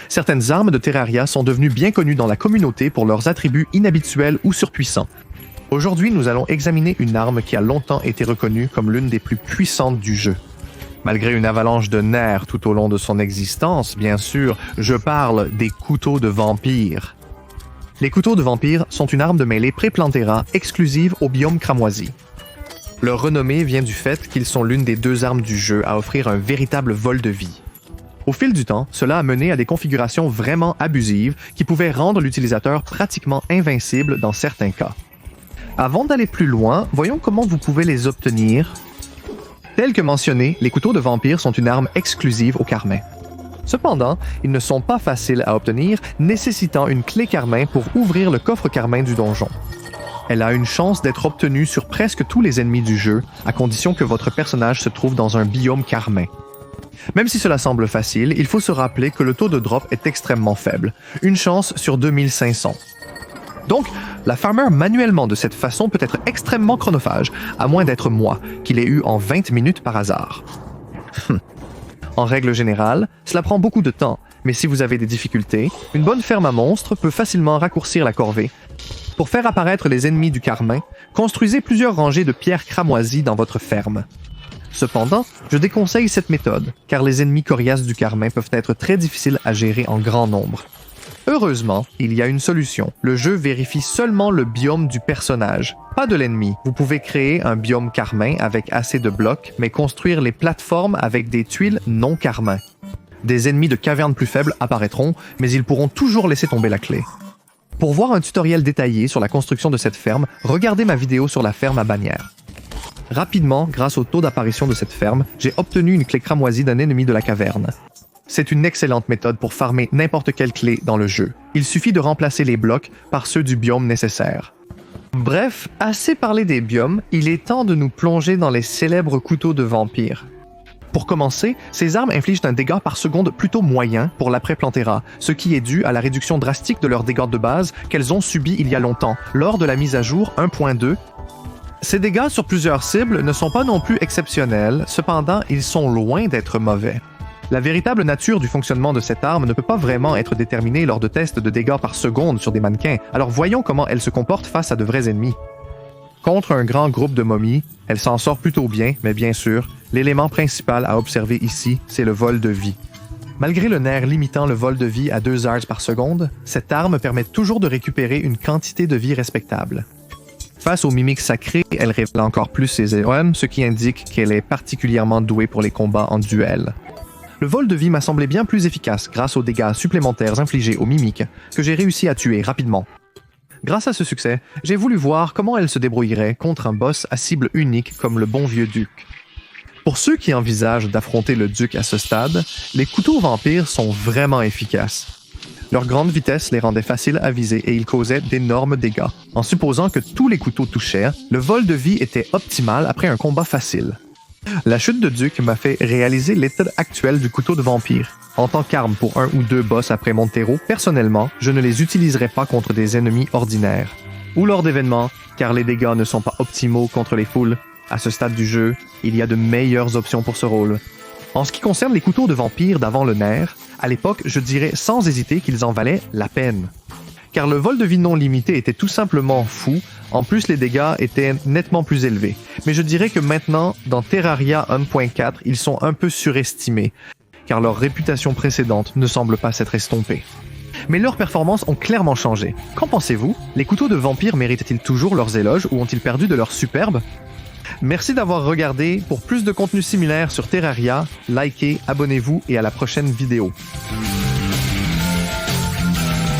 Certaines armes de Terraria sont devenues bien connues dans la communauté pour leurs attributs inhabituels ou surpuissants. Aujourd'hui, nous allons examiner une arme qui a longtemps été reconnue comme l'une des plus puissantes du jeu. Malgré une avalanche de nerfs tout au long de son existence, bien sûr, je parle des couteaux de vampire. Les couteaux de vampire sont une arme de mêlée pré-Plantera exclusive au biome cramoisi. Leur renommée vient du fait qu'ils sont l'une des deux armes du jeu à offrir un véritable vol de vie. Au fil du temps, cela a mené à des configurations vraiment abusives qui pouvaient rendre l'utilisateur pratiquement invincible dans certains cas. Avant d'aller plus loin, voyons comment vous pouvez les obtenir. Tels que mentionné, les couteaux de vampire sont une arme exclusive au Carmin. Cependant, ils ne sont pas faciles à obtenir, nécessitant une clé Carmin pour ouvrir le coffre Carmin du donjon. Elle a une chance d'être obtenue sur presque tous les ennemis du jeu, à condition que votre personnage se trouve dans un biome Carmin. Même si cela semble facile, il faut se rappeler que le taux de drop est extrêmement faible, une chance sur 2500. Donc, la farmer manuellement de cette façon peut être extrêmement chronophage, à moins d'être moi, qui l'ai eu en 20 minutes par hasard. En règle générale, cela prend beaucoup de temps, mais si vous avez des difficultés, une bonne ferme à monstres peut facilement raccourcir la corvée. Pour faire apparaître les ennemis du Carmin, construisez plusieurs rangées de pierres cramoisies dans votre ferme. Cependant, je déconseille cette méthode, car les ennemis coriaces du Carmin peuvent être très difficiles à gérer en grand nombre. Heureusement, il y a une solution. Le jeu vérifie seulement le biome du personnage, pas de l'ennemi. Vous pouvez créer un biome Carmin avec assez de blocs, mais construire les plateformes avec des tuiles non Carmin. Des ennemis de cavernes plus faibles apparaîtront, mais ils pourront toujours laisser tomber la clé. Pour voir un tutoriel détaillé sur la construction de cette ferme, regardez ma vidéo sur la ferme à bannière. Rapidement, grâce au taux d'apparition de cette ferme, j'ai obtenu une clé cramoisie d'un ennemi de la caverne. C'est une excellente méthode pour farmer n'importe quelle clé dans le jeu. Il suffit de remplacer les blocs par ceux du biome nécessaire. Bref, assez parlé des biomes, il est temps de nous plonger dans les célèbres couteaux de vampire. Pour commencer, ces armes infligent un dégât par seconde plutôt moyen pour l'après-Plantera, ce qui est dû à la réduction drastique de leurs dégâts de base qu'elles ont subi il y a longtemps, lors de la mise à jour 1.2. Ces dégâts sur plusieurs cibles ne sont pas non plus exceptionnels, cependant ils sont loin d'être mauvais. La véritable nature du fonctionnement de cette arme ne peut pas vraiment être déterminée lors de tests de dégâts par seconde sur des mannequins, alors voyons comment elle se comporte face à de vrais ennemis. Contre un grand groupe de momies, elle s'en sort plutôt bien, mais bien sûr, l'élément principal à observer ici, c'est le vol de vie. Malgré le nerf limitant le vol de vie à 2 Yards par seconde, cette arme permet toujours de récupérer une quantité de vie respectable. Face aux mimiques sacrées, elle révèle encore plus ses EOM, ce qui indique qu'elle est particulièrement douée pour les combats en duel. Le vol de vie m'a semblé bien plus efficace grâce aux dégâts supplémentaires infligés aux mimiques que j'ai réussi à tuer rapidement. Grâce à ce succès, j'ai voulu voir comment elle se débrouillerait contre un boss à cible unique comme le bon vieux duc. Pour ceux qui envisagent d'affronter le duc à ce stade, les couteaux vampires sont vraiment efficaces. Leur grande vitesse les rendait faciles à viser et ils causaient d'énormes dégâts. En supposant que tous les couteaux touchaient, le vol de vie était optimal après un combat facile. La chute de Duc m'a fait réaliser l'état actuel du couteau de vampire. En tant qu'arme pour 1 ou 2 boss après Montero, personnellement, je ne les utiliserai pas contre des ennemis ordinaires. Ou lors d'événements, car les dégâts ne sont pas optimaux contre les foules. À ce stade du jeu, il y a de meilleures options pour ce rôle. En ce qui concerne les couteaux de vampire d'avant le nerf, à l'époque, je dirais sans hésiter qu'ils en valaient la peine. Car le vol de vie non limité était tout simplement fou, en plus les dégâts étaient nettement plus élevés. Mais je dirais que maintenant, dans Terraria 1.4, ils sont un peu surestimés, car leur réputation précédente ne semble pas s'être estompée. Mais leurs performances ont clairement changé. Qu'en pensez-vous? Les couteaux de vampire méritent-ils toujours leurs éloges ou ont-ils perdu de leur superbe? Merci d'avoir regardé. Pour plus de contenu similaire sur Terraria, likez, abonnez-vous et à la prochaine vidéo.